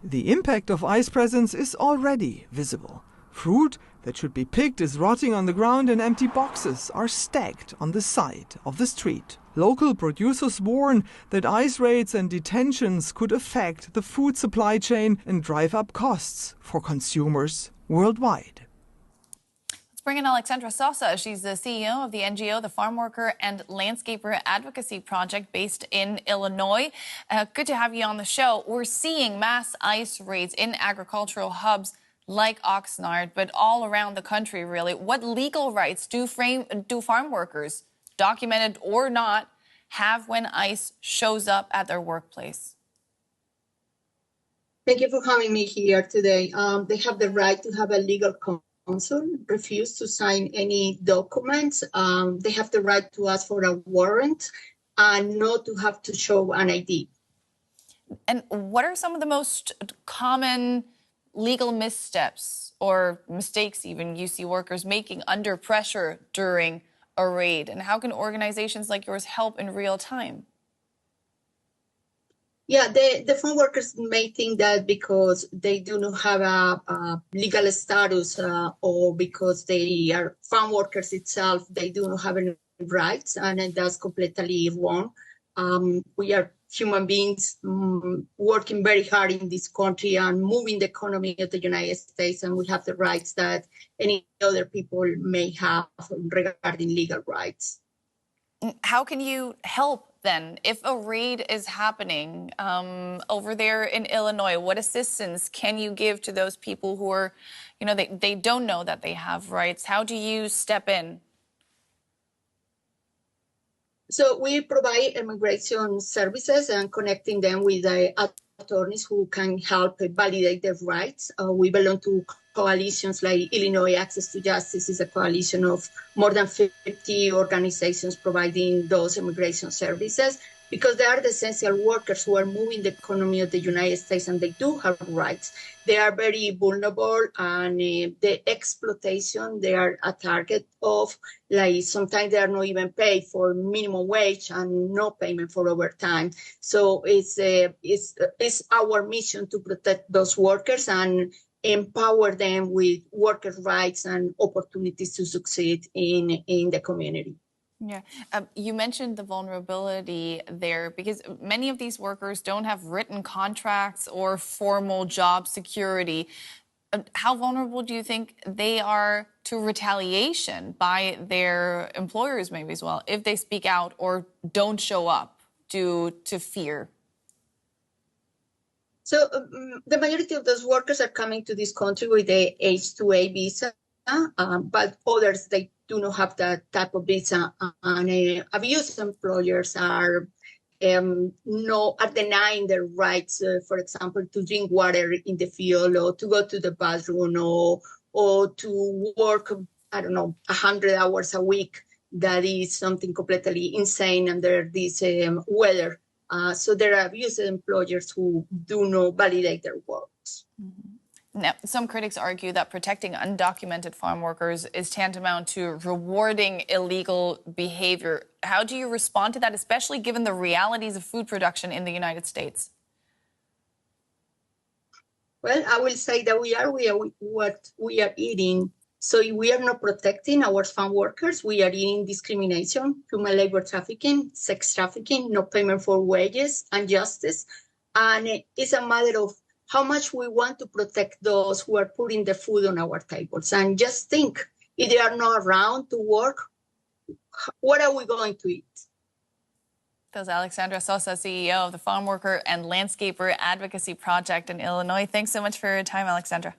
The impact of ice presence is already visible. Fruit that should be picked is rotting on the ground and empty boxes are stacked on the side of the street. Local producers warn that ice raids and detentions could affect the food supply chain and drive up costs for consumers worldwide. Let's bring in Alexandra Sossa. She's the CEO of the NGO, the Farmworker and Landscaper Advocacy Project based in Illinois. Good to have you on the show. We're seeing mass ice raids in agricultural hubs like Oxnard, but all around the country, really. What legal rights do farm workers, documented or not, have when ICE shows up at their workplace? Thank you for having me here today. They have the right to have a legal counsel, refuse to sign any documents. They have the right to ask for a warrant and not to have to show an ID. And what are some of the most common legal missteps or mistakes even you see workers making under pressure during a raid? And how can organizations like yours help in real time? Yeah, the farm workers may think that because they do not have a legal status or because they are farm workers itself, they do not have any rights, and that's completely wrong. We are human beings working very hard in this country and moving the economy of the United States, and we have the rights that any other people may have regarding legal rights. How can you help then? If a raid is happening over there in Illinois, what assistance can you give to those people who are, they don't know that they have rights? How do you step in? So we provide immigration services and connecting them with the attorneys who can help validate their rights. We belong to coalitions like Illinois Access to Justice is a coalition of more than 50 organizations providing those immigration services because they are the essential workers who are moving the economy of the United States, and they do have rights. They are very vulnerable, and the exploitation they are a target of, like sometimes they are not even paid for minimum wage and no payment for overtime. So it's our mission to protect those workers and empower them with worker rights and opportunities to succeed in the community. Yeah. You mentioned the vulnerability there because many of these workers don't have written contracts or formal job security. How vulnerable do you think they are to retaliation by their employers maybe as well if they speak out or don't show up due to fear? So the majority of those workers are coming to this country with the H-2A visa, but others, they do not have that type of visa. And abuse employers are denying their rights, for example, to drink water in the field or to go to the bathroom or to work, 100 hours a week. That is something completely insane under this weather. So there are abusive employers who do not validate their works. Mm-hmm. Now, some critics argue that protecting undocumented farm workers is tantamount to rewarding illegal behavior. How do you respond to that, especially given the realities of food production in the United States? Well, I will say that we are what we are eating. So if we are not protecting our farm workers, we are eating discrimination, human labor trafficking, sex trafficking, no payment for wages, injustice. And it's a matter of how much we want to protect those who are putting the food on our tables. And just think, if they are not around to work, what are we going to eat? That's Alexandra Sossa, CEO of the Farmworker and Landscaper Advocacy Project in Illinois. Thanks so much for your time, Alexandra.